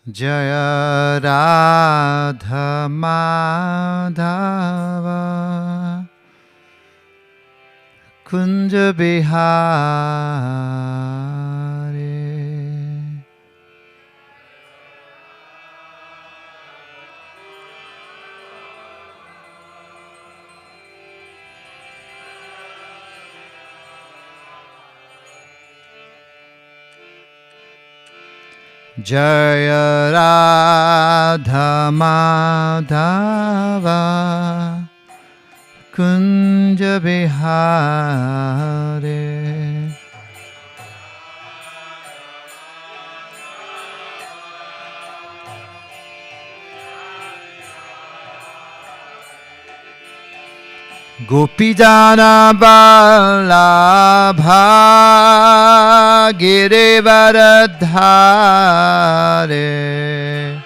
Jaya Radha Madhava Kunja Bihari. Jaya Radha Madhava Kunja Bihari. Gopijana Vallabha Girivaradhare.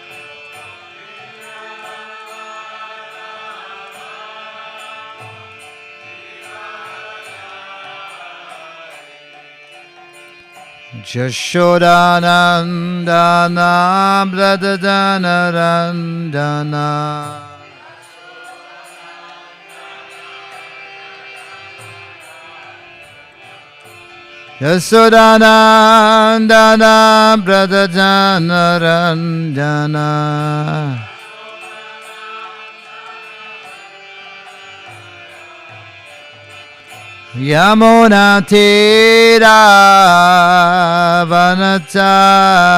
Jashodanandana Bradadanarandana. Yasodanandana Bradadanarandana. Yamuna Tira Vanachare.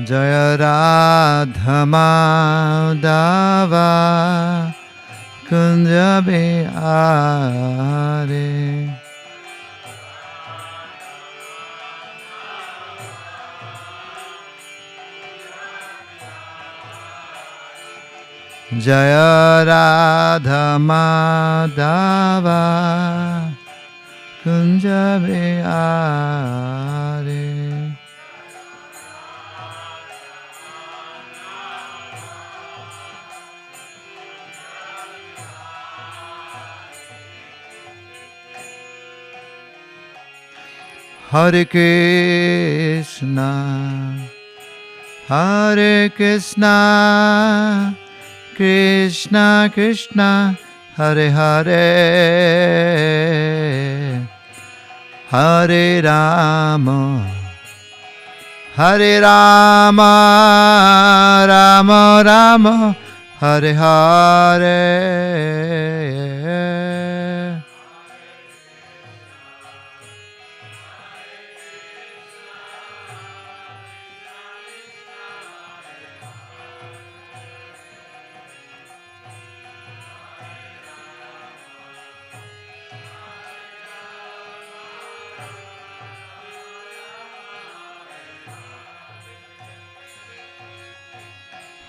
Jaya Radha Madhava Kunja Bihari. Jaya Radha Madhava Kunja Bihari. Hare Krišna, Hare Krišna, Krishna Krishna, Hare Hare, Hare Rama, Hare Rama, Rama Rama, Hare Hare.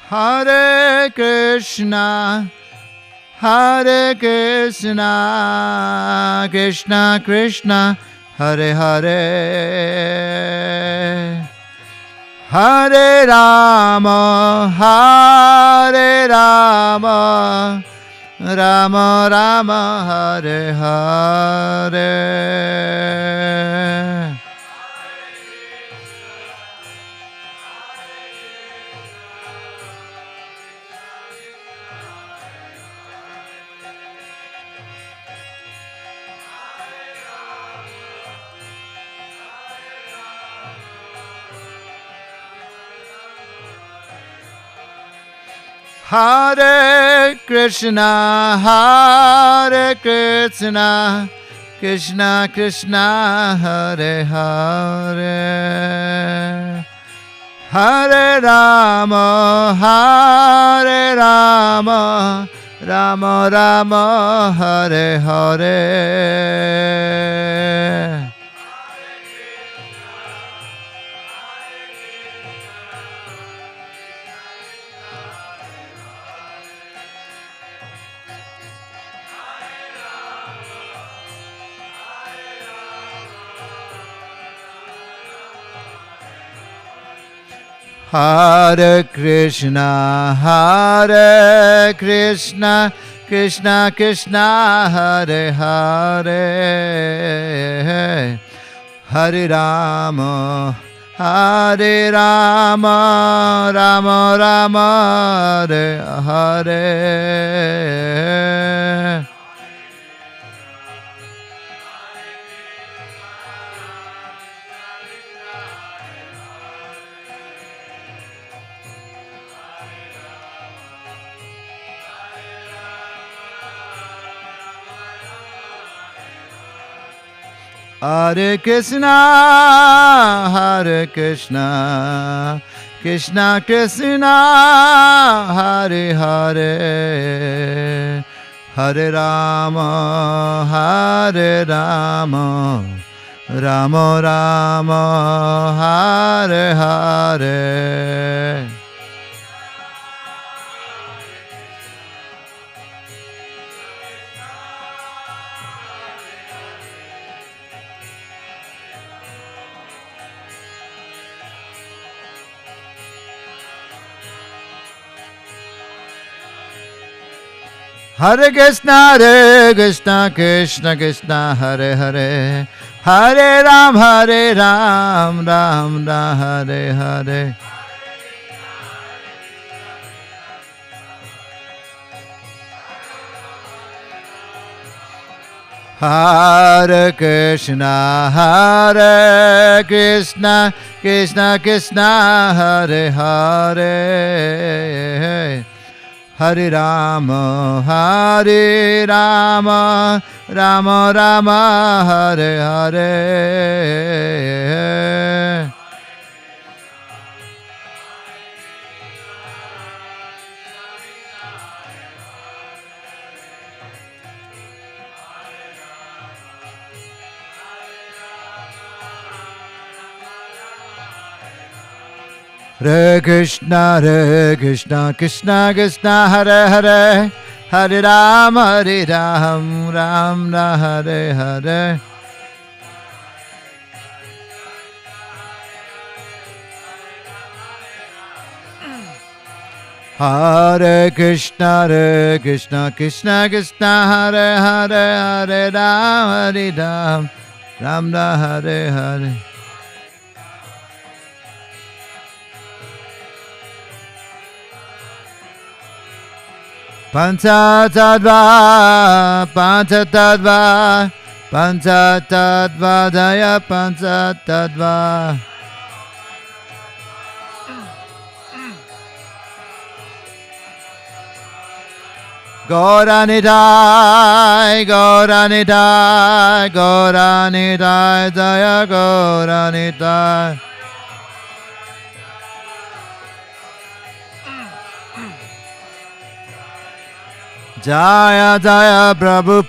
Hare Krišna, Hare Krišna, Krishna Krishna, Hare Hare, Hare Rama, Hare Rama, Rama Rama, Hare Hare. Hare Krišna, Hare Krišna, Krishna Krishna, Hare Hare, Hare Rama, Hare Rama, Rama Rama, Hare Hare. Hare Krišna, Hare Krišna, Krishna Krishna Hare Hare Hare Rama Hare Rama Rama Rama Hare Hare Hare Krishna, Hare Krishna, Krishna Krishna, Hare Hare, Hare Rama, Hare Rama, Rama Rama, Hare Hare. Hare Krishna, Krishna Krishna, Hare Hare, Hare Ram, Ram Ram, Hare Hare. Hare Krishna, Krishna Krishna, Hare Hare. Hare Rama, Rama Rama, Hare Hare. Hare Krishna, Krishna Krishna, Hare Hare, Hare Ram, Ram Ram, Hare Hare. Hare Krishna, Krishna Krishna, Hare Hare, Hare Ram, Ram Ram, Hare Hare. Panchatattva, Jaya Panchatattva. Gauranidai, Jaya Gauranidai. Jaya Jaya Prabhupada,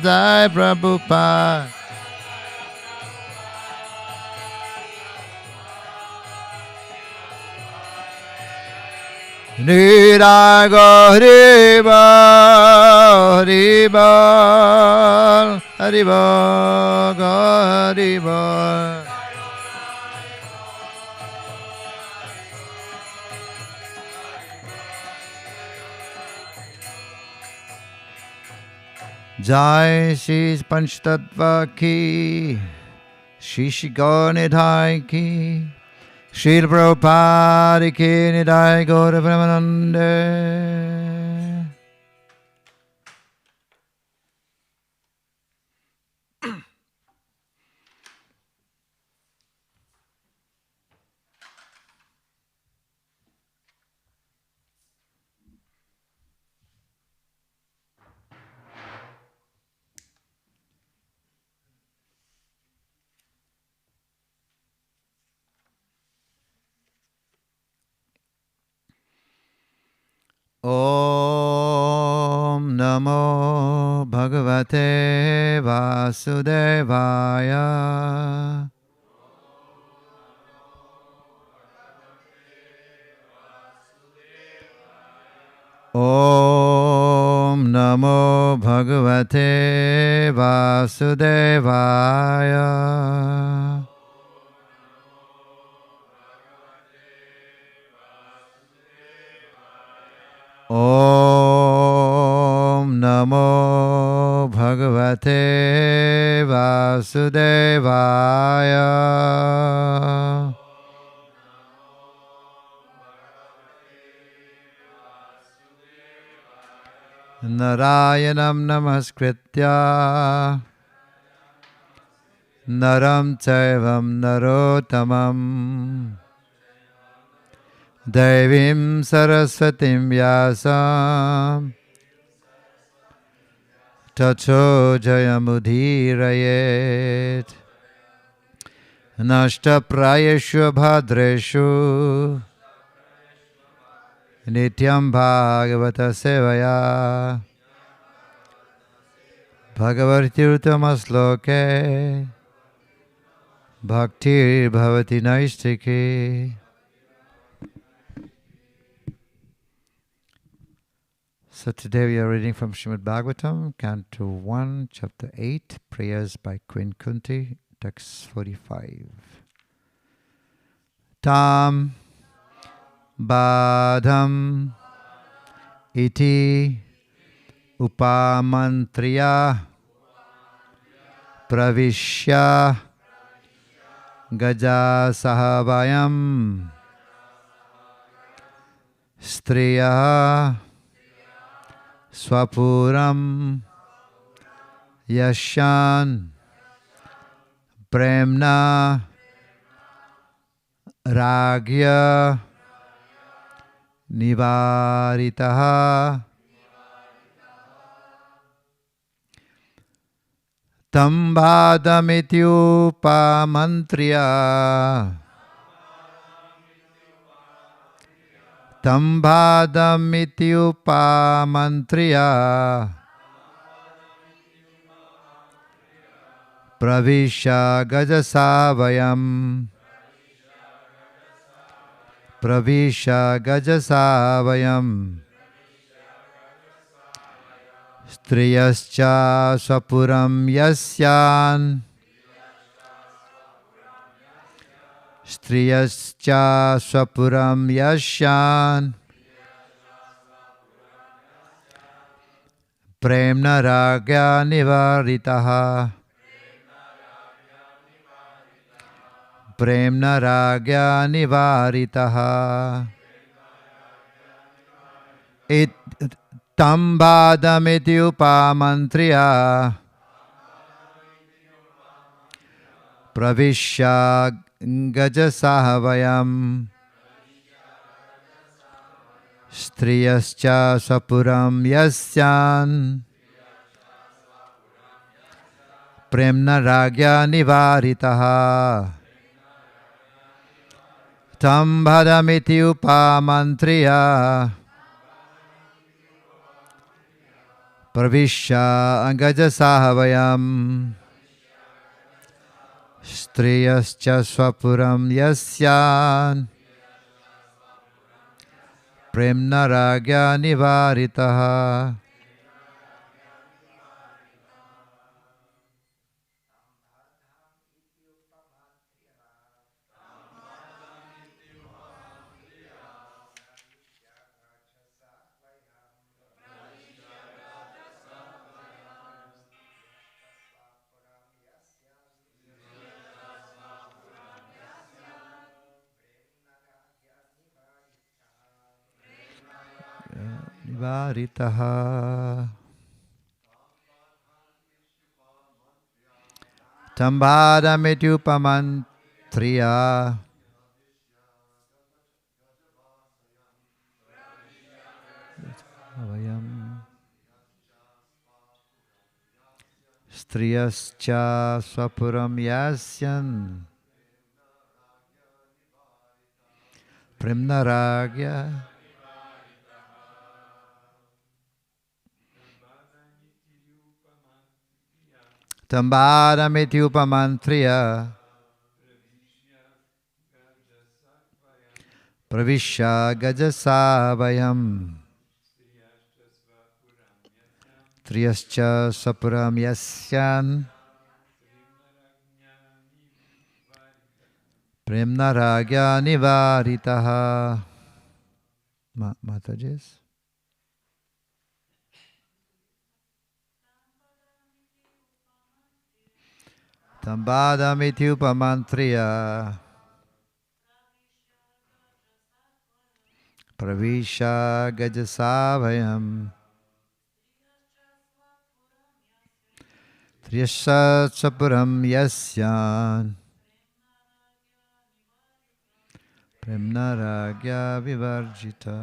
Jai Prabhupada. Nirago Haribol. Jai Shri Panchtattva ki, Shri Gaur ki, Shri Prabhupada ki, Nidai Gaur Premanande. Om Namo Bhagavate Vasudevaya. Om Namo Bhagavate Vasudevaya. Om Namo Bhagavate Vasudevaya. Narayanam Namaskritya Naram Chaivam Narottamam Devim Saraswatim Vyasam Tato Jayamudhirayet Nashta Prayeshu Bhadreshu Nityam Bhagavata Sevaya Bhagavatirthamasloke Bhaktir Bhavati Naistike. So today we are reading from Srimad Bhagavatam, Canto 1, Chapter 8, Prayers by Queen Kunti, Text 45. Tam Badham Iti Upamantriya Pravishya Gaja Sahavayam Striya Swapuram Yashan Premna Ragya Nivaritaha Tambadamityupamantriya Tambadamityupamantriya Pravisha Gajasavayam Pravisha Gajasavayam Striyascha Swapuram Yasyan Striyascha Swapuram Yasyan Premna Ragya Nivaritaha Premna Ragya Nivaritaha It Tambadamiti Upamantriya Pravishya Gajasahavayam Striyascha Sapuram Yasyan Premna Ragya Nivaritaha Tambadamiti Upamantriya Pravishya Gajasahavayam Striyascha Swapuram Yasyan Premna Ragya Nivaritaha. Nivaritaha Tambadamityupamantriya Striyascha Swapuram Yasyan Premna Ragya Tambadamityupamantriya Pravishya Gajasavayam Striyascha Swapuram Yasyan Premna Ragya Nivaritaha. Mataji's. Tambadamiti upamantriya Pravisha gajasavayam Triyasha chapuram yasyan Premnaragya vivarjita.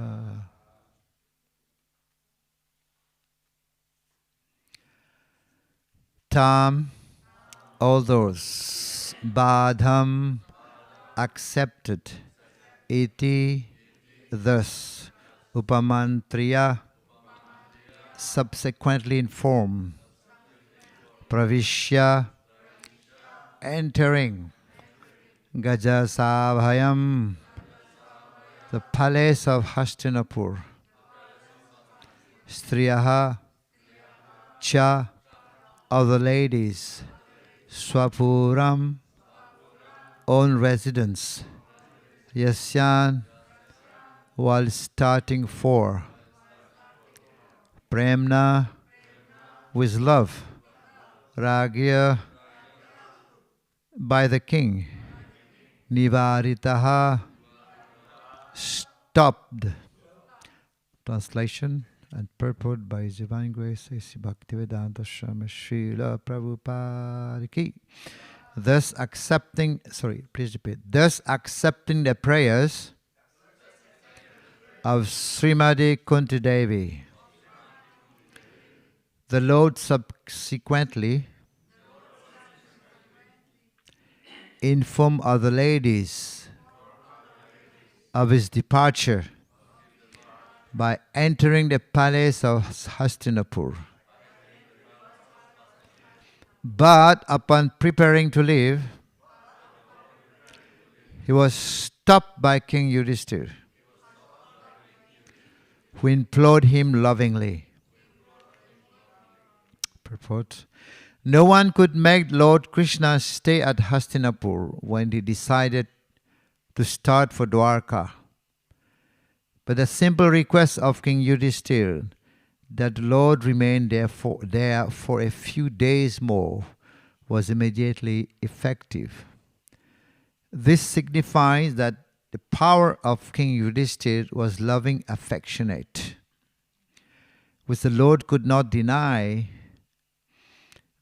Tam, all those, badham, accepted, iti, thus, upamantriya, subsequently informed, pravishya, entering, gajasabhayam, the palace of Hastinapur, striyaha, cha, of the ladies, swapuram, own residence, yasyan, while starting for, premna, with love, ragya, by the king, nivaritaha, stopped. Translation and purport by His Divine Grace A.C. Bhaktivedanta Swami Srila Prabhupada Ki. Thus accepting the prayers of Srimati Kunti Devi, the Lord subsequently informed other ladies of his departure by entering the palace of Hastinapur. But upon preparing to leave, he was stopped by King Yudhishthira, who implored him lovingly. Purport. No one could make Lord Krishna stay at Hastinapur when he decided to start for Dwarka. But the simple request of King Yudhishthira that the Lord remain there for a few days more was immediately effective. This signifies that the power of King Yudhishthira was loving, affectionate, which the Lord could not deny.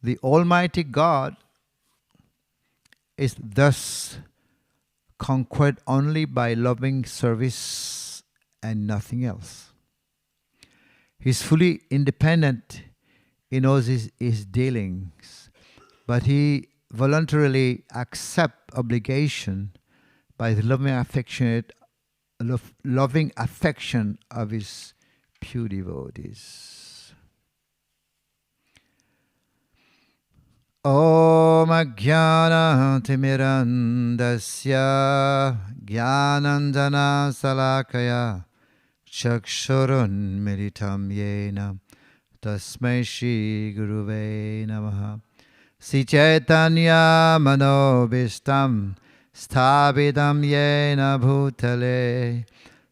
The Almighty God is thus conquered only by loving service and nothing else. He is fully independent in all his dealings, but he voluntarily accepts obligation by the loving affection of his pure devotees. Om Ajnana Timirandasya Jnananjana Salakaya Chakshurun Militam Yena Tasmai Shri Guruve Namaha. Sri Caitanya Manobishtam Sthapitam Yena Bhutale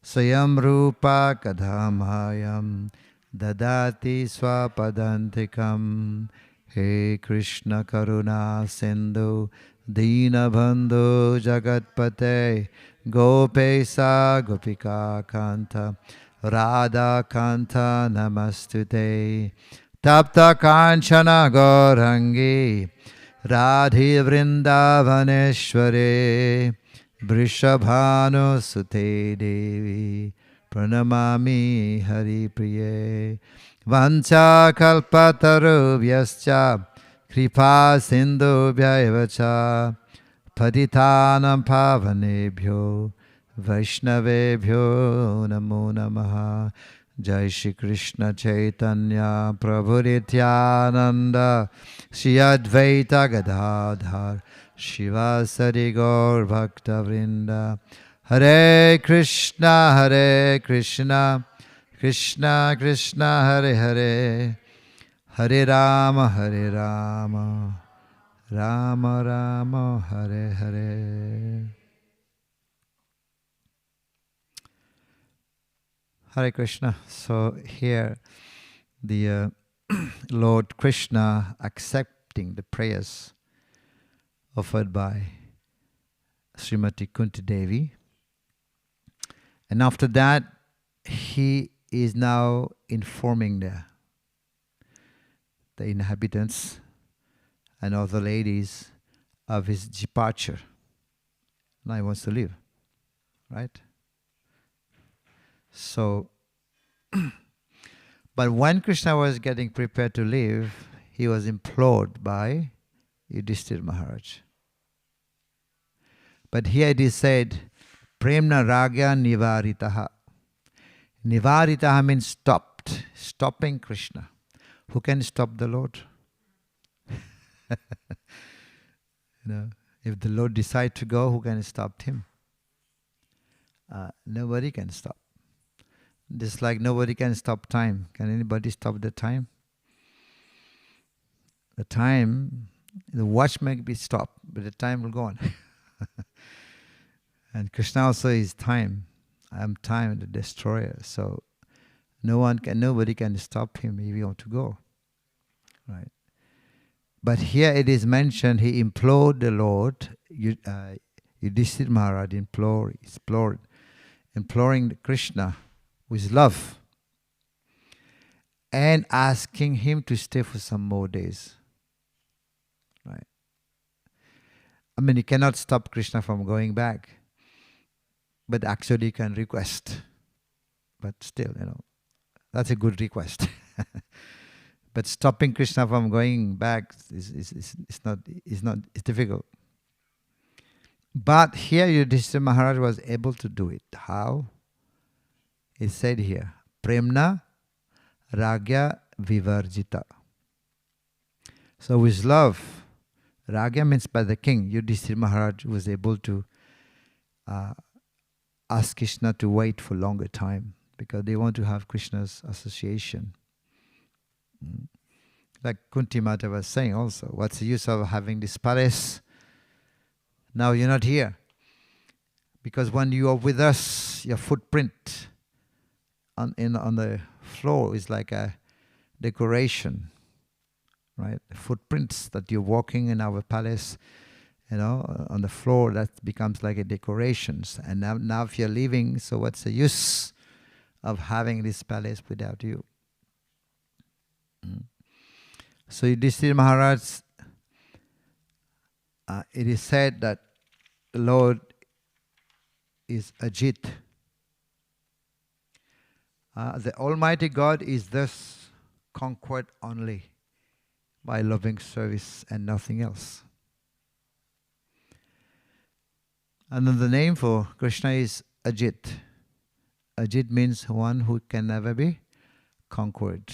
Swayam Rupa Kadhamayam Dadati Swapadantikam. He Krishna Karuna Sindhu Dina Bandhu Jagatpate Gopesa Gopika Kanta Radha Kanta Namastute Tapta Kanchana Gaurangi Radhi Vrindavaneshware Vrishabhanu Sute Devi Pranamami Hari Priye Vancha kalpatarubhyascha kripa sindhubhyaevacha patitanam pavanebhyo vaishnavebhyo namo namaha. Jai Shri Krishna Chaitanya Prabhu Nityananda Shri Advaita Gadadhar Shivasari Gaur Bhakta Vrinda. Hare Krishna Krishna Krishna Hare Hare Hare Rama Rama Rama Hare Hare. Hare Krishna. So here the Lord Krishna accepting the prayers offered by Srimati Kunti Devi. And after that, he is now informing the inhabitants and all the ladies of his departure. Now he wants to leave, right? So, but when Krishna was getting prepared to leave, he was implored by Yudhishthira Maharaj. But here it is said, Premna Ragya Nivaritaha. Nivaritaha means stopped, stopping Krishna. Who can stop the Lord? If the Lord decides to go, who can stop him? Nobody can stop. Just like nobody can stop time. Can anybody stop the time? The time, the watch may be stopped, but the time will go on. And Krishna also is time. I am time, the destroyer. So nobody can stop him if he wants to go. Right? But here it is mentioned, he implored the Lord, Yudhishthira Maharaj imploring Krishna with love and asking him to stay for some more days. Right? I mean, you cannot stop Krishna from going back, but actually you can request. But still, that's a good request. But stopping Krishna from going back is difficult. But here Yudhishthira Maharaj was able to do it. How? It said here, Premna Ragya Vivarjita. So with love, Ragya means by the king, Yudhishthira Maharaj was able to ask Krishna to wait for longer time because they want to have Krishna's association. Like Kunti Mata was saying also, what's the use of having this palace? Now you're not here. Because when you are with us, your footprint on the floor is like a decoration. Right? The footprints that you're walking in our palace, on the floor, that becomes like a decorations. And now if you're leaving, so what's the use of having this palace without you? So Yudhishthira Maharaj, it is said that the Lord is Ajit. The Almighty God is thus conquered only by loving service and nothing else. Another name for Krishna is Ajit. Ajit means one who can never be conquered.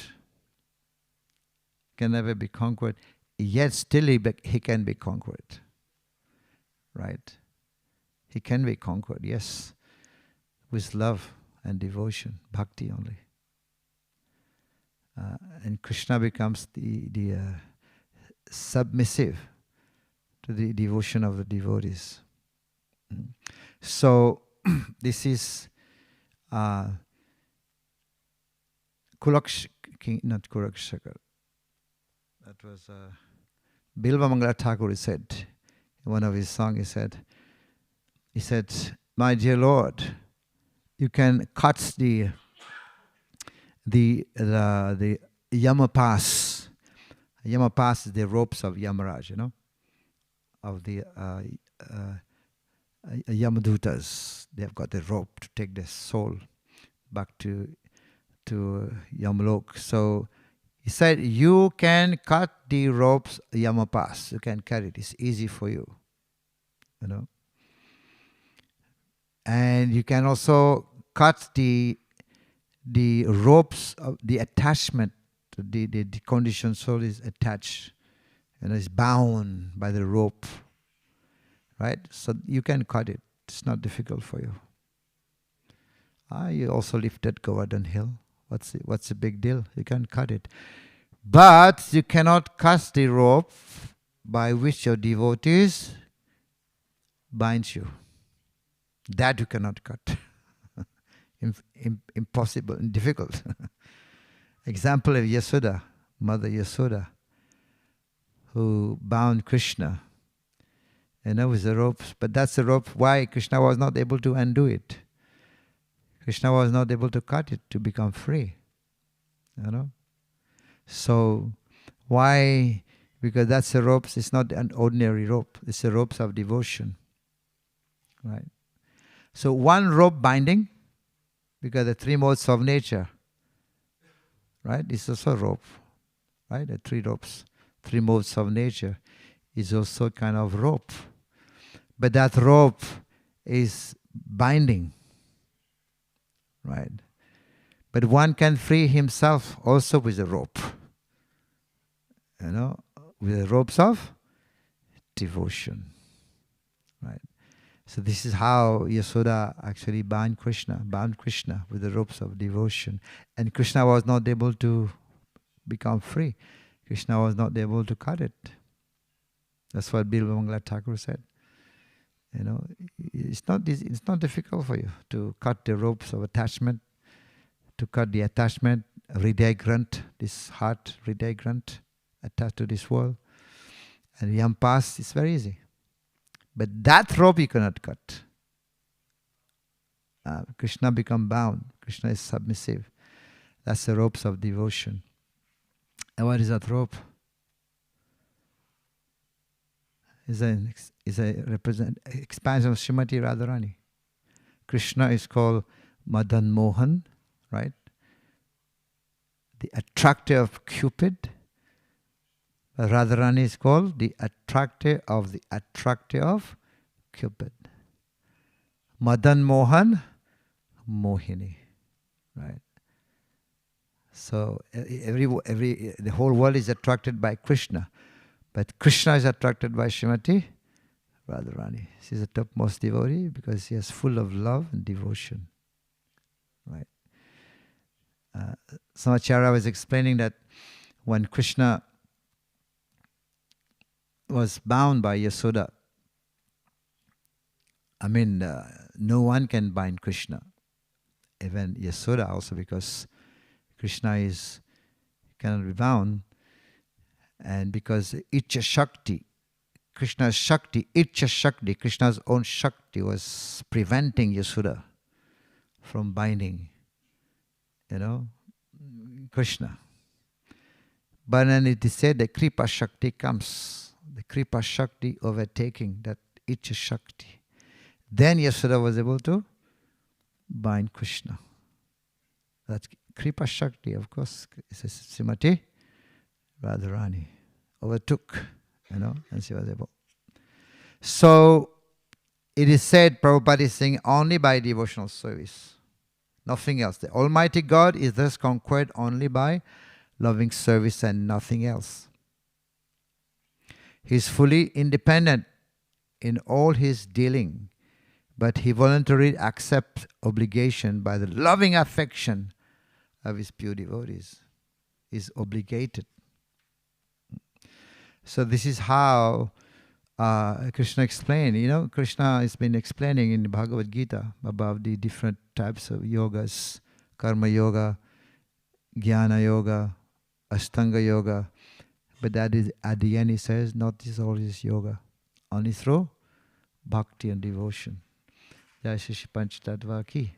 Can never be conquered, yet still he can be conquered. Right? He can be conquered, yes, with love and devotion, bhakti only. And Krishna becomes the submissive to the devotion of the devotees. So this is not Kurakshakar. That was Bilva Mangala Thakur said in one of his songs. He said, "My dear Lord, you can cut the Yama pass. Yama pass is the ropes of Yamaraj, of the Yamadutas. They have got the rope to take their soul back to Yamalok. So he said, you can cut the ropes, Yama pass. You can carry it. It's easy for you. And you can also cut the ropes of the attachment. The conditioned soul is attached. Is bound by the rope. Right? So you can cut it. It's not difficult for you. You also lifted Govardhan Hill. What's the big deal? You can cut it. But you cannot cut the rope by which your devotees binds you. That you cannot cut. Impossible and difficult. Example of Mother Yasoda, who bound Krishna with the ropes. But that's the rope. Why Krishna was not able to undo it? Krishna was not able to cut it to become free. So why? Because that's the ropes. It's not an ordinary rope. It's the ropes of devotion. Right? So one rope binding, because the three modes of nature, right? It's also a rope. Right? The three ropes, three modes of nature is also kind of rope. But that rope is binding. Right? But one can free himself also with a rope. With the ropes of devotion. Right? So this is how Yasoda actually bound Krishna with the ropes of devotion. And Krishna was not able to become free. Krishna was not able to cut it. That's what Bilvamangala Thakur said. It's not difficult for you to cut the ropes of attachment, to cut the attachment, Hriday Grant, this heart, Hriday Grant, attached to this world. And Yampas, it's very easy. But that rope you cannot cut. Krishna become bound. Krishna is submissive. That's the ropes of devotion. And what is that rope? Is a expansion of Srimati Radharani. Krishna is called Madan Mohan, right? The attractor of Cupid. Radharani is called the attractor of Cupid. Madan Mohan, Mohini, right? So the whole world is attracted by Krishna, but Krishna is attracted by Srimati Radharani. She is the topmost devotee because she is full of love and devotion, right? Samacharya was explaining that when Krishna was bound by Yasoda, no one can bind Krishna, even Yasoda also, because Krishna cannot be bound, and because Icha Shakti, Krishna's Shakti, Icha Shakti, Krishna's own Shakti was preventing Yasoda from binding, Krishna. But then it is said that Kripa Shakti comes, the Kripa Shakti overtaking that Icha Shakti. Then Yasoda was able to bind Krishna. That's Kripa Shakti, of course, is Srimati Radharani. Overtook, and she was able. So, it is said, Prabhupada is saying, only by devotional service. Nothing else. The Almighty God is thus conquered only by loving service and nothing else. He is fully independent in all his dealing, but he voluntarily accepts obligation by the loving affection of his pure devotees. He is obligated. So this is how Krishna explained. Krishna has been explaining in the Bhagavad Gita about the different types of yogas, karma yoga, jnana yoga, ashtanga yoga. But that is, at the end he says, not this all is yoga. Only through bhakti and devotion. Jai Shri Panchatattva ki.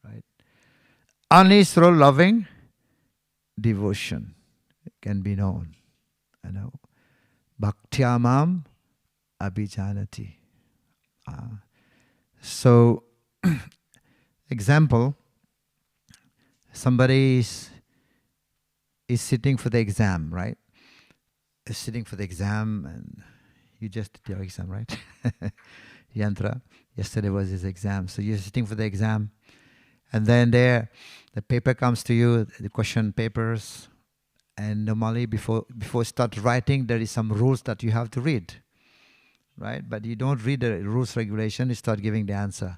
Right? Only through loving devotion can be known. Bhaktyamam abhijanati. So, example, somebody is sitting for the exam, right? Is sitting for the exam, and you just did your exam, right? Yantra, yesterday was his exam. So you're sitting for the exam, and then the paper comes to you, the question papers, and normally before start writing, there is some rules that you have to read, right? But you don't read the rules regulation, you start giving the answer.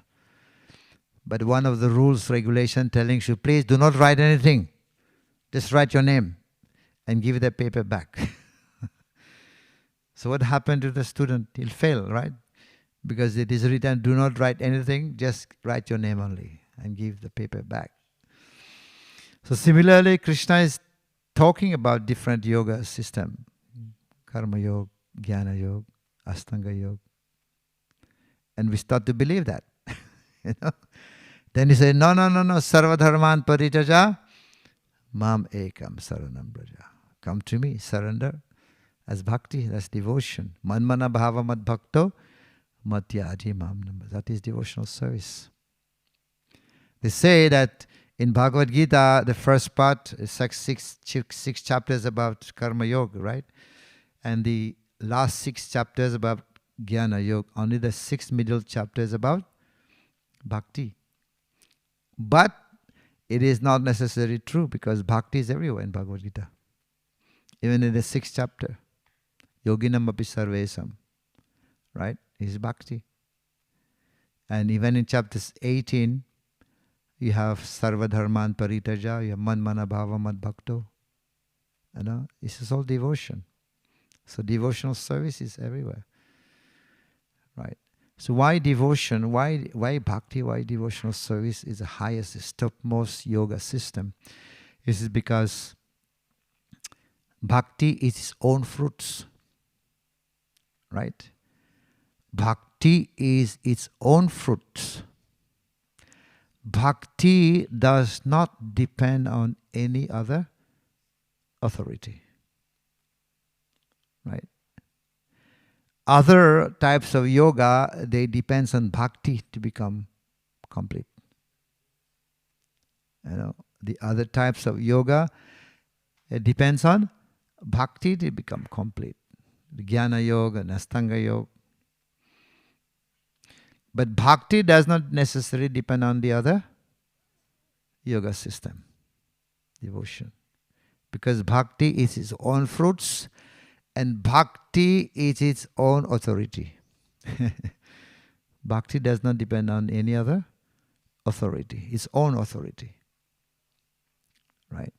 But one of the rules regulation telling you, please do not write anything. Just write your name and give the paper back. So what happened to the student? He'll fail, right? Because it is written, do not write anything, just write your name only and give the paper back. So similarly, Krishna is talking about different yoga system. Karma yoga, Jnana Yoga, Astanga Yoga. And we start to believe that. you know? Then he said, no, sarva dharman paritaja, mam ekam saranam braja. Come to me, surrender. As bhakti, that's devotion. Manmana bhava mad bhakto, matyadi mam nama. That is devotional service. They say that in Bhagavad Gita, the first part is six chapters about karma yoga, right? And the last 6 chapters about jnana yoga. Only the 6 middle chapters about bhakti. But it is not necessarily true because bhakti is everywhere in Bhagavad Gita. Even in the 6th chapter, yoginam api sarvesam, right, is bhakti. And even in chapter 18, you have sarva dharman paritaja, you have man mana bhava mad bhakto. You know, this is all devotion. So devotional service is everywhere, right? So why devotion? Why bhakti? Why devotional service is the highest, the topmost yoga system? This is because bhakti is its own fruits, right? Bhakti is its own fruits. Bhakti does not depend on any other authority, right? Other types of yoga, they depends on bhakti to become complete. You know, the other types of yoga, it depends on bhakti to become complete. The jnana yoga and astanga yoga. But bhakti does not necessarily depend on the other yoga system, devotion. Because bhakti is its own fruits and bhakti is its own authority. Bhakti does not depend on any other authority, its own authority. Right?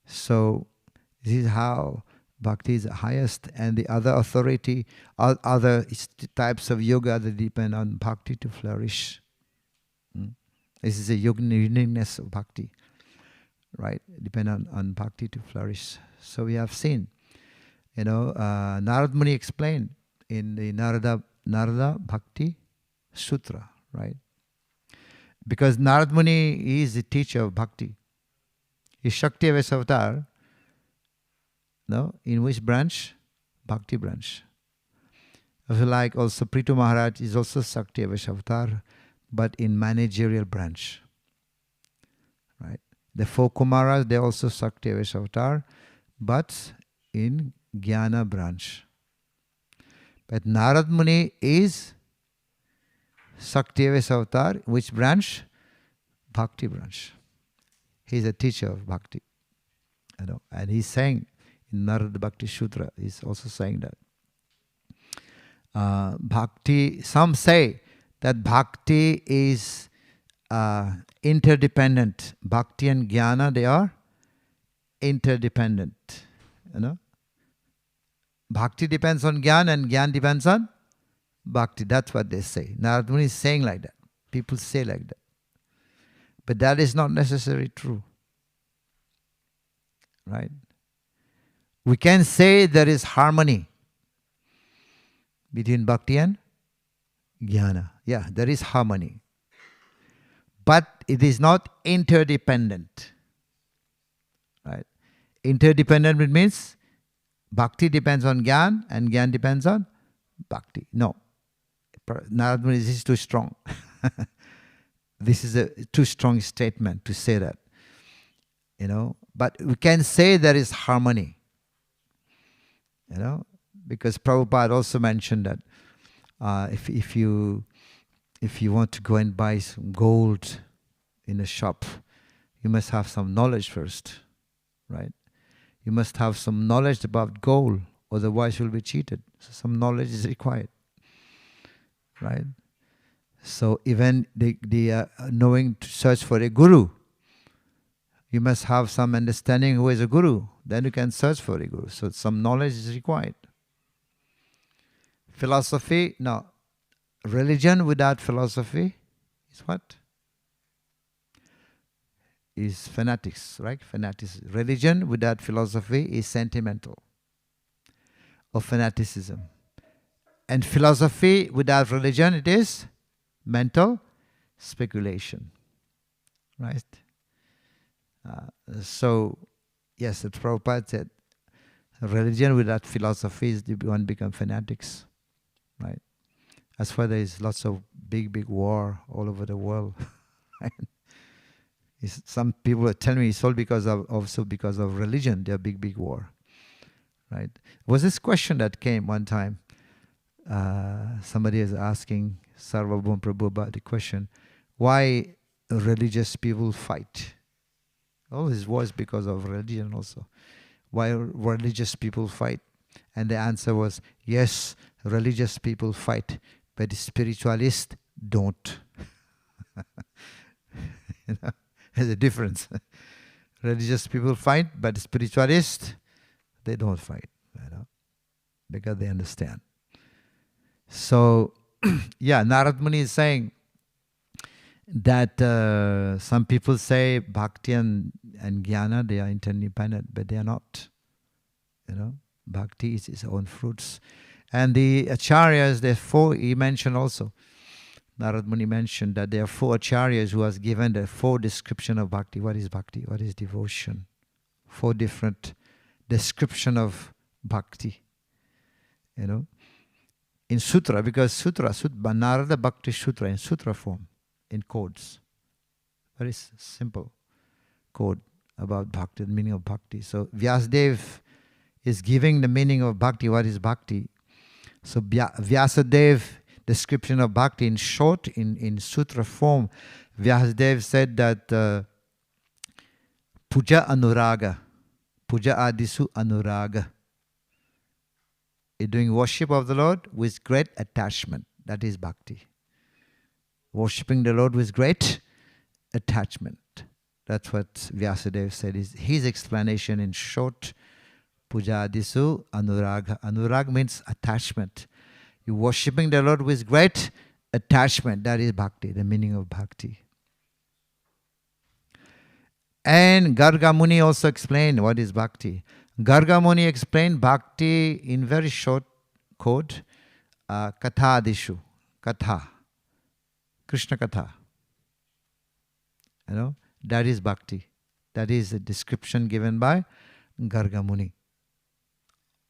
So this is how bhakti is the highest, and the other authority, other types of yoga that depend on bhakti to flourish. This is a uniqueness of bhakti, right? Depend on bhakti to flourish. So we have seen, Narad Muni explained in the Narada Bhakti Sutra, right? Because Narad Muni is the teacher of bhakti. He's Shakti Avatar. No, in which branch? Bhakti branch. Like also Prithu Maharaj is also Shakti Avatar, but in managerial branch. Right? The 4 Kumaras, they also Shakti Avatar, but in Jnana branch. But Narad Muni is Shakti Avatar, which branch? Bhakti branch. He's a teacher of bhakti. And he's saying in Narada Bhakti Sutra, he's also saying that bhakti, some say that bhakti is interdependent. Bhakti and jnana, they are interdependent. Bhakti depends on jnana and jnana depends on bhakti. That's what they say. Narada Muni is saying like that. People say like that. But that is not necessarily true. Right? We can say there is harmony between bhakti and jnana. Yeah, there is harmony. But it is not interdependent. Right? Interdependent means bhakti depends on jnana and jnana depends on bhakti. No. Narad Muni, this is too strong. This is a too strong statement to say that. But we can say there is harmony. Because Prabhupada also mentioned that if you want to go and buy some gold in a shop, you must have some knowledge first, right? You must have some knowledge about gold, otherwise you'll be cheated. So some knowledge is required, right? So even the knowing to search for a guru, you must have some understanding who is a guru. Then you can search for a guru. So some knowledge is required. Philosophy, no. Religion without philosophy is what? Is fanatics, right? Fanatics. Religion without philosophy is sentimental. of fanaticism. And philosophy without religion, it is mental speculation. Right? So, yes, the Prabhupada said, religion without philosophy is one become fanatics. Right? That's why there is lots of big war all over the world. Some people tell me it's all also because of religion, their big war. Right? Was this question that came one time? Somebody is asking Sarvabhauma Prabhu about the question, why religious people fight? All this was because of religion also. Why religious people fight? And the answer was, yes, religious people fight, but the spiritualists don't. You know, there's a difference. Religious people fight, but spiritualists, they don't fight, you know, because they understand. So, yeah, Narad Muni is saying that some people say Bhakti and Jnana, they are interdependent, but they are not. You know, Bhakti is its own fruits. And the Acharyas, there are four, he mentioned also, Narad Muni mentioned that there are four Acharyas who has given the four description of Bhakti. What is Bhakti? What is devotion? Four different description of Bhakti. You know, in Sutra, because Narada Bhakti Sutra in Sutra form, in codes. Very simple code about Bhakti, the meaning of Bhakti. So Vyasadeva is giving the meaning of Bhakti. What is Bhakti? So Vyasadeva description of Bhakti in short, in Sutra form, Vyasadeva said that Puja Anuraga, Puja Adisu Anuraga, doing worship of the Lord with great attachment. That is Bhakti. Worshipping the Lord with great attachment. That's what Vyasadeva said. Is his explanation in short. Puja Adisu Anuraga. Anurag means attachment. You're worshipping the Lord with great attachment. That is Bhakti, the meaning of Bhakti. And Garga Muni also explained what is Bhakti. Garga Muni explained Bhakti in very short code. Katha Adishu. Katha. Krishna Katha. You know, that is Bhakti. That is the description given by Garga Muni.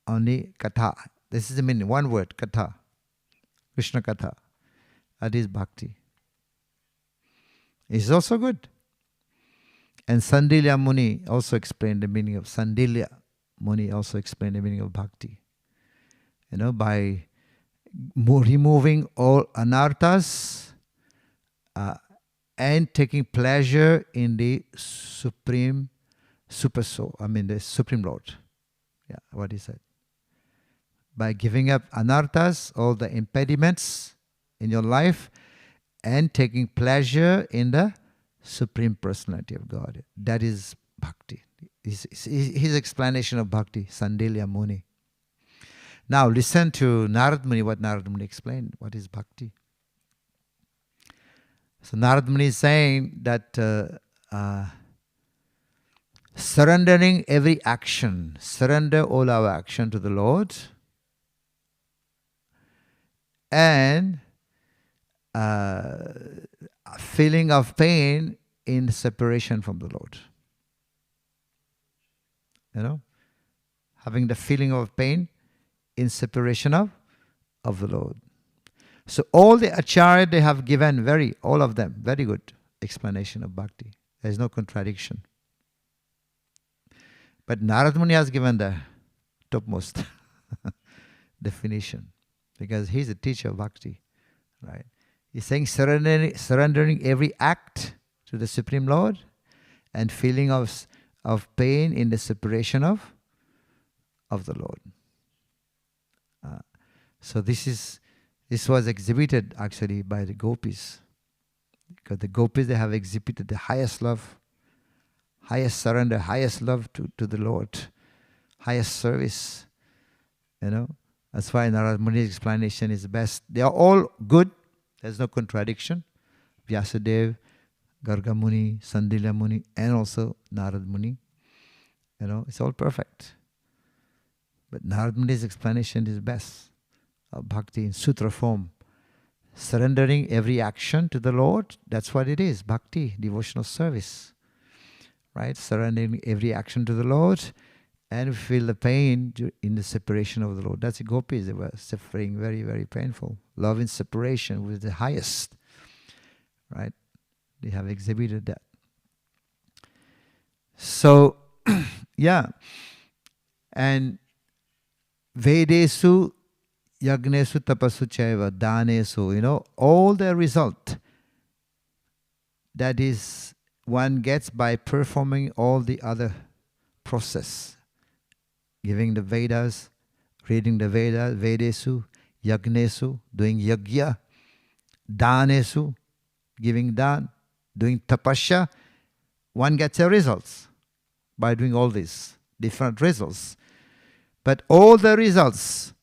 Only Katha. This is the meaning. One word, Katha. Krishna Katha. That is Bhakti. It's also good. And Sandilya Muni also explained the meaning of Sandilya Muni also explained the meaning of Bhakti. You know, by removing all anarthas and taking pleasure in the Supreme Super Soul. The Supreme Lord. Yeah, what he said. By giving up anarthas, all the impediments in your life, and taking pleasure in the Supreme Personality of God. That is Bhakti. His explanation of Bhakti, Sandilya Muni. Now listen to Narad Muni, what Narad Muni explained. What is Bhakti? So Narad Muni is saying that surrendering every action, surrender all our action to the Lord, and feeling of pain in separation from the Lord. You know, having the feeling of pain in separation of the Lord. So all the Acharya, they have given all of them, very good explanation of Bhakti. There is no contradiction. But Narad Muni has given the topmost definition, because he's a teacher of Bhakti, right? He's saying surrendering every act to the Supreme Lord and feeling of pain in the separation of the Lord. So this was exhibited actually by the gopis, because the gopis, they have exhibited the highest love, highest surrender, highest love to the Lord, highest service. You know, that's why Narad Muni's explanation is the best. They are all good. There's no contradiction. Vyasadeva, Garga Muni, Sandilya Muni, and also Narad Muni. You know, it's all perfect. But Narad Muni's explanation is best of bhakti in sutra form. Surrendering every action to the Lord, that's what it is, bhakti, devotional service. Right? Surrendering every action to the Lord and feel the pain in the separation of the Lord. That's the gopis, they were suffering very, very painful. Love in separation was the highest. Right? They have exhibited that. So, yeah. And Vedesu, Yagnesu, Tapasu, Chaiva, Danesu, all the result that is one gets by performing all the other process. Giving the Vedas, reading the Vedas, Vedesu, Yagnesu, doing Yagya, Danesu, giving dan, doing tapasya, one gets a results by doing all these different results. But all the results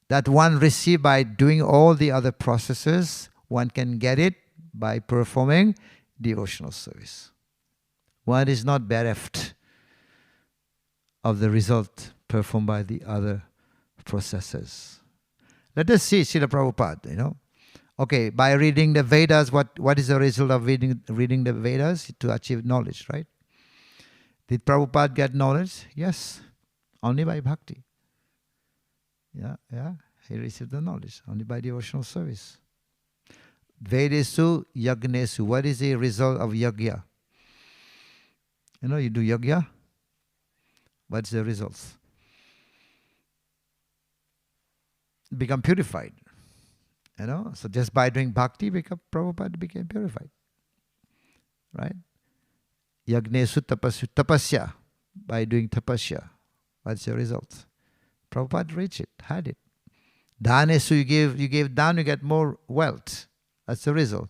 that one receives by doing all the other processes, one can get it by performing devotional service. One is not bereft of the result performed by the other processes. Let us see Srila Prabhupada, Okay, by reading the Vedas, what is the result of reading the Vedas? To achieve knowledge, right? Did Prabhupada get knowledge? Yes, only by bhakti. Yeah, he received the knowledge only by devotional service. Vedesu, Yagnesu. What is the result of yagya? You do yagya. What's the results? Become purified. So just by doing bhakti, Prabhupada became purified. Right? Yagnesu tapasya. By doing tapasya. What's the result? Prabhupada reached it, had it. Danesu, you gave dan, you get more wealth. That's the result.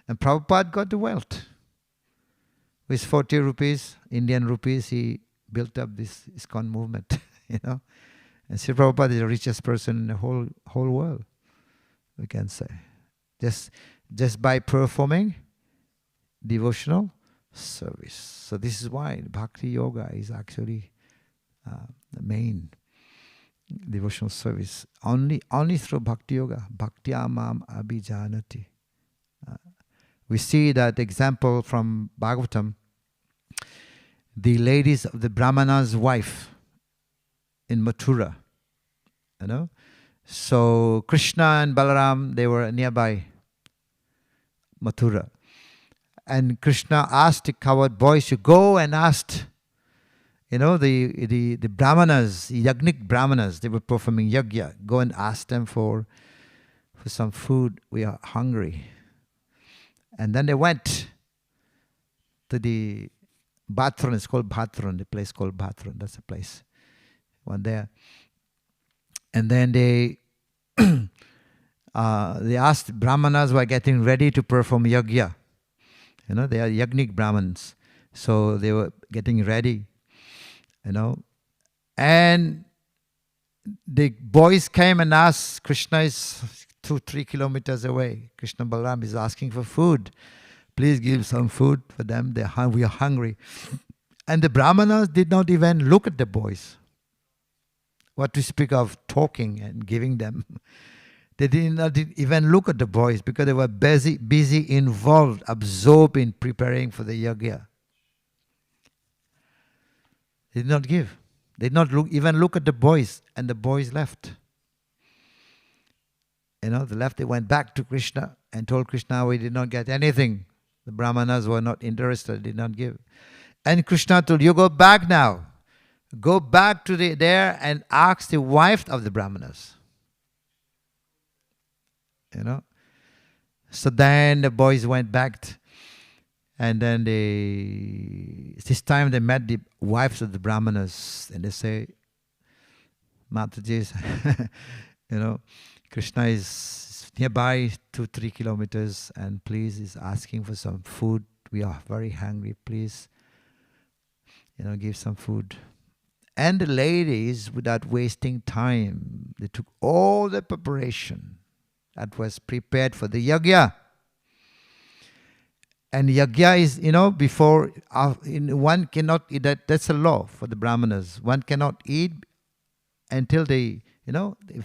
And Prabhupada got the wealth. With 40 rupees, Indian rupees, he built up this ISKCON movement, And Sri Prabhupada is the richest person in the whole world, we can say. Just by performing devotional service. So this is why Bhakti Yoga is actually the main devotional service. Only through Bhakti Yoga. Bhakti Amam Abhijanati. We see that example from Bhagavatam. The ladies of the Brahmana's wife in Mathura. So Krishna and Balaram, they were nearby Mathura. And Krishna asked the cowherd boys to go and ask, the Brahmanas, the Yagnik Brahmanas, they were performing yagya. Go and ask them for some food. We are hungry. And then they went to the Bhathran. It's called Bhathran. The place called Bhathran. That's the place. One there. And then they asked Brahmanas who are getting ready to perform yagya. They are Yagnik Brahmins. So they were getting ready. And the boys came and asked, Krishna is 2-3 kilometers away. Krishna Balaram is asking for food. Please give some food for them. We are hungry. And the Brahmanas did not even look at the boys. What to speak of talking and giving them. They did not even look at the boys because they were busy, involved, absorbed in preparing for the yagya. They did not give. They did not even look at the boys, and the boys left. They left. They went back to Krishna and told Krishna, we did not get anything. The Brahmanas were not interested, did not give. And Krishna told, you go back now. Go back to there and ask the wife of the Brahmanas. So then the boys went back, and then this time they met the wives of the Brahmanas, and they say, Mataji, Krishna is nearby 2-3 kilometers, and please is asking for some food. We are very hungry. Please, give some food. And the ladies, without wasting time, they took all the preparation that was prepared for the yagya. And yagya is, one cannot eat, that's a law for the Brahmanas. One cannot eat until if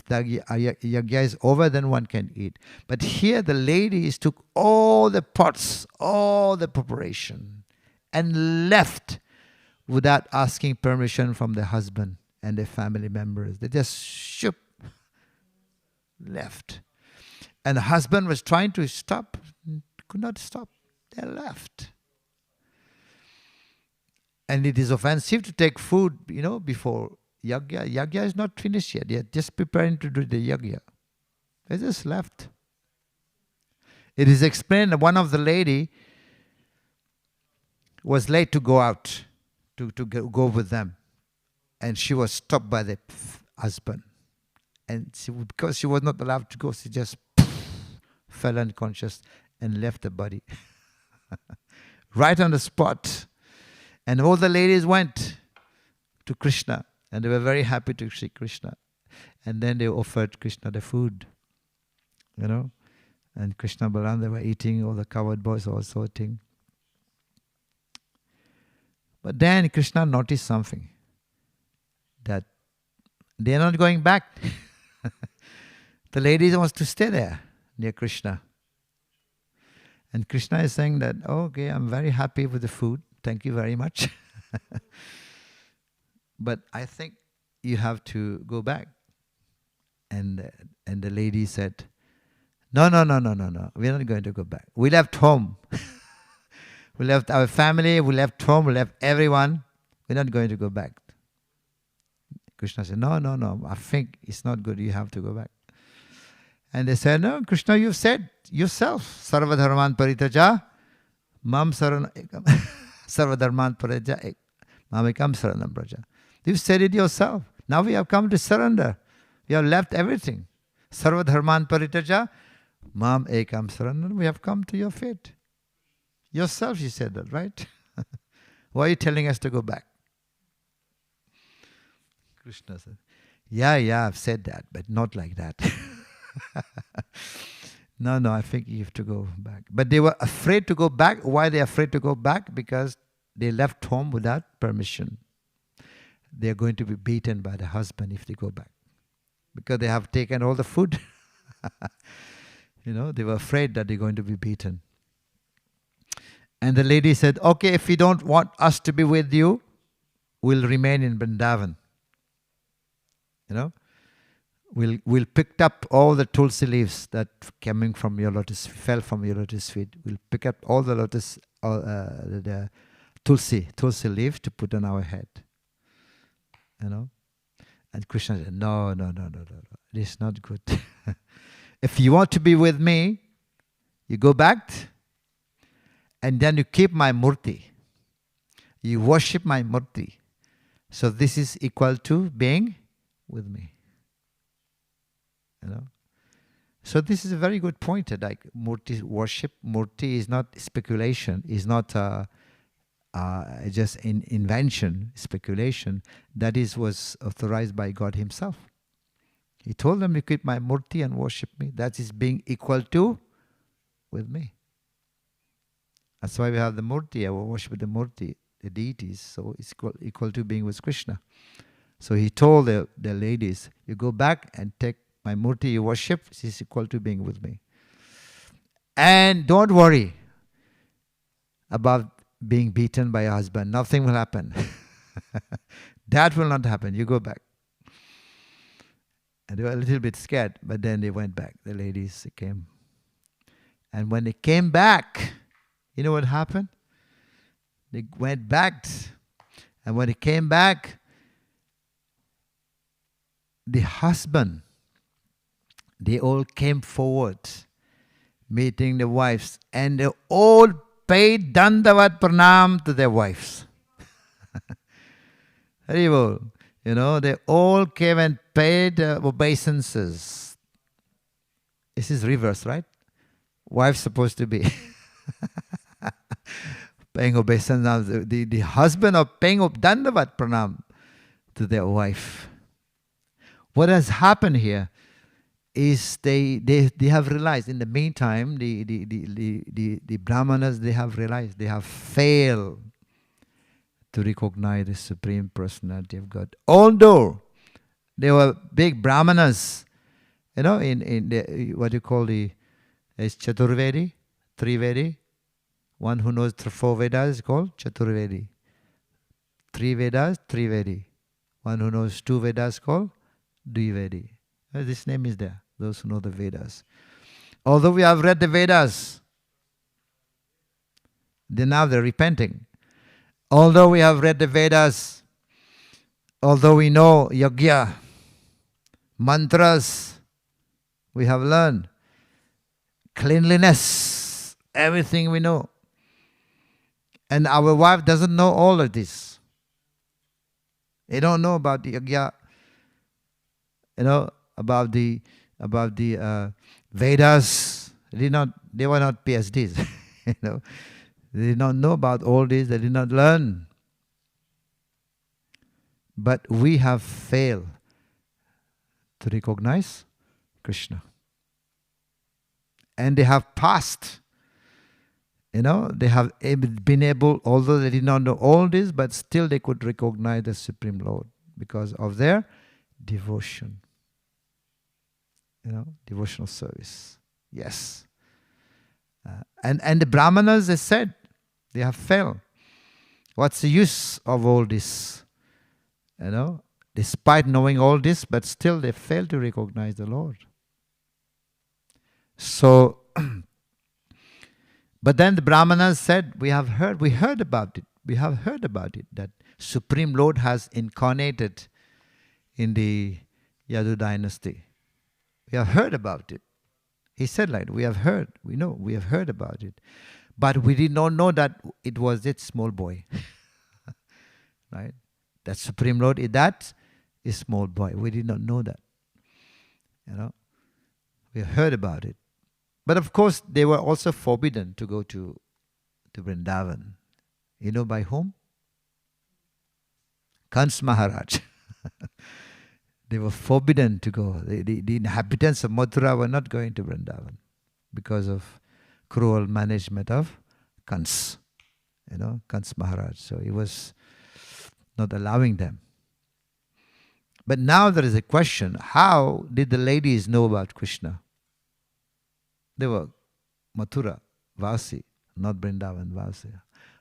the yagya is over, then one can eat. But here the ladies took all the pots, all the preparation, and left without asking permission from their husband and their family members. They just left. And the husband was trying to stop, could not stop. They left. And it is offensive to take food, before yagya. Yagya is not finished yet. They are just preparing to do the yagya. They just left. It is explained that one of the lady was late to go out, to go with them. And she was stopped by the husband. And because she was not allowed to go, she just fell unconscious and left the body. Right on the spot. And all the ladies went to Krishna. And they were very happy to see Krishna. And then they offered Krishna the food. And Krishna Balaram, they were eating, all the cowherd boys also eating. But then Krishna noticed something. That they are not going back. The ladies wants to stay there near Krishna. And Krishna is saying that, okay, I'm very happy with the food. Thank you very much. But I think you have to go back. And the lady said, no. We're not going to go back. We left home. We left our family. We left home. We left everyone. We're not going to go back. Krishna said, no. I think it's not good. You have to go back. And they said, no, Krishna, you've said yourself, Sarva Dharman Paritaja, Mam Saranam, Sarva Dharman Paritaja, Mamekam Saranam Braja. You've said it yourself. Now we have come to surrender. We have left everything. Sarva Dharman Paritaja, Mam Ekam Saranam. We have come to your feet. Yourself, you said that, right? Why are you telling us to go back? Krishna said, yeah, I've said that, but not like that. No, I think you have to go back. But they were afraid to go back. Why they are afraid to go back? Because they left home without permission. They are going to be beaten by the husband if they go back. Because they have taken all the food. They were afraid that they're going to be beaten. And the lady said, okay, if you don't want us to be with you, we'll remain in Vrindavan. We'll pick up all the tulsi leaves that fell from your lotus feet. We'll pick up all the the tulsi leaf to put on our head. And Krishna said, no, this is not good. If you want to be with me, you go back and then you keep my murti. You worship my murti. So this is equal to being with me. So this is a very good point. Like murti worship, murti is not speculation, is not just invention, speculation. That was authorized by God Himself. He told them, you keep my murti and worship me. That is being equal to with me. That's why we have the murti. I worship the murti, the deities. So it's equal to being with Krishna. So he told the ladies, you go back and take my murti you worship, is equal to being with me. And don't worry about being beaten by your husband. Nothing will happen. That will not happen. You go back. And they were a little bit scared, but then they went back. The ladies came. And when they came back, you know what happened? They went back. And when they came back, the husband, they all came forward, meeting the wives, and they all paid dandavat pranam to their wives. Haribol. They all came and paid obeisances. This is reverse, right? Wives supposed to be paying obeisance. The husband of paying dandavat pranam to their wife. What has happened here is they have realized in the meantime, the Brahmanas, they have realized they have failed to recognize the Supreme Personality of God. Although They were big brahmanas, in the, what you call is Chaturvedi, Trivedi. One who knows four Vedas is called Chaturvedi. Three Vedas, Trivedi. One who knows two Vedas is called Dvivedi. This name is there, those who know the Vedas. Although we have read the Vedas, now they're repenting. Although we have read the Vedas, although we know yajna, mantras, we have learned cleanliness, everything we know. And our wife doesn't know all of this. They don't know about the yajna, about the Vedas. They were not PhDs. They did not know about all this. They did not learn. But we have failed to recognize Krishna. And they have passed. They have been able, although they did not know all this, but still they could recognize the Supreme Lord because of their devotion. Devotional service. Yes. And the Brahmanas, they said, they have failed. What's the use of all this? Despite knowing all this, but still they fail to recognize the Lord. So, but then the Brahmanas said, we heard about it, that Supreme Lord has incarnated in the Yadu dynasty. We have heard about it. He said like, we have heard about it. But we did not know that it was that small boy. Right? That Supreme Lord is that is small boy. We did not know that. We heard about it. But of course, they were also forbidden to go to Vrindavan. By whom? Kans Maharaj. They were forbidden to go. The inhabitants of Mathura were not going to Vrindavan because of cruel management of Kans. Kans Maharaj. So he was not allowing them. But now there is a question. How did the ladies know about Krishna? They were Mathura, Vasi, not Vrindavan, Vasi.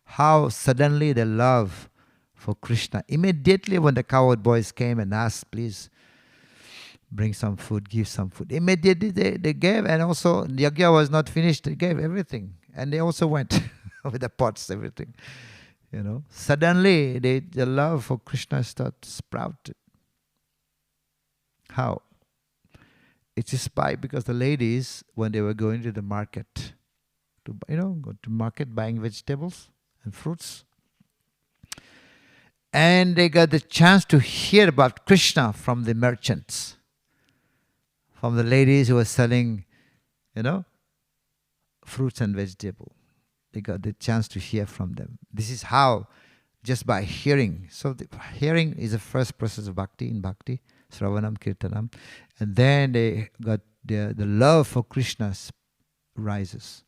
How suddenly the love for Krishna. Immediately when the cowherd boys came and asked, please bring some food, give some food. Immediately they gave, and also yajna was not finished. They gave everything. And they also went with the pots, everything. Suddenly the love for Krishna started sprouted. How? It is because the ladies, when they were going to the market, go to market buying vegetables and fruits, and they got the chance to hear about Krishna from the merchants, from the ladies who were selling, fruits and vegetables. They got the chance to hear from them. This is how, just by hearing. So the hearing is the first process of bhakti, in bhakti, Sravanam, Kirtanam. And then they got the love for Krishna rises,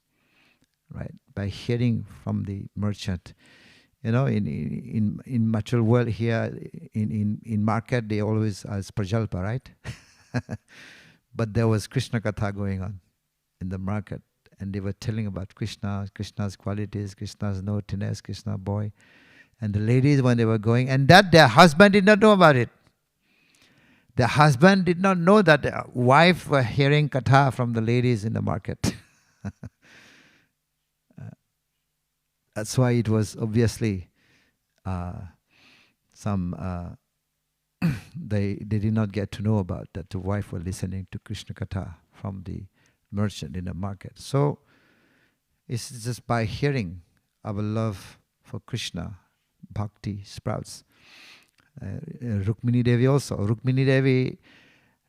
right? By hearing from the merchant. In material world here, in market, they always as prajalpa, right? But there was Krishna Katha going on in the market. And they were telling about Krishna, Krishna's qualities, Krishna's naughtiness, Krishna boy. And the ladies, when they were going, and that their husband did not know about it. The husband did not know that the wife were hearing katha from the ladies in the market. That's why it was obviously they did not get to know about that the wife were listening to Krishna katha from the merchant in the market. So it's just by hearing our love for Krishna, bhakti sprouts. Rukmini Devi also. Rukmini Devi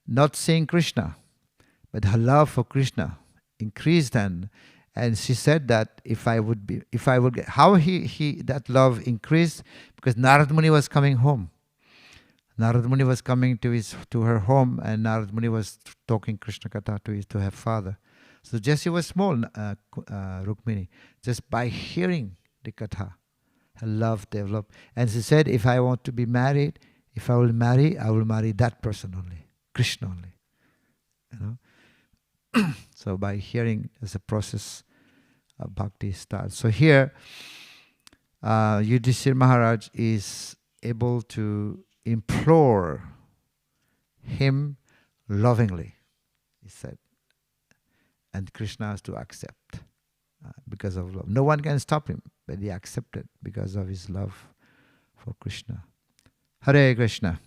not seeing Krishna, but her love for Krishna increased, and she said that how that love increased, because Narad Muni was coming home. Narad Muni was coming to her home, and Narad Muni was talking Krishna Katha to her father. So just she was small, Rukmini, just by hearing the Katha, her love developed. And she said, if I want to be married, If I will marry that person only, Krishna only. You know? So by hearing, as a process of bhakti starts. So here, Yudhishthira Maharaj is able to implore him lovingly, he said. And Krishna has to accept because of love. No one can stop him, but he accepted because of his love for Krishna. Hare Krishna.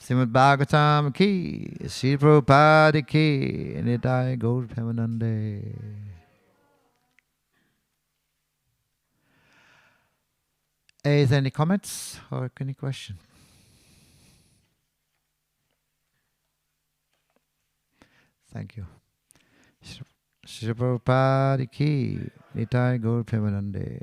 Srimad Bhagavatam ki, Sri Prabhupada ki, Nitai Gaur Premanande. Is there any comments or any question? Thank you. Sri Prabhupada ki, Nitai Gaur Premanande.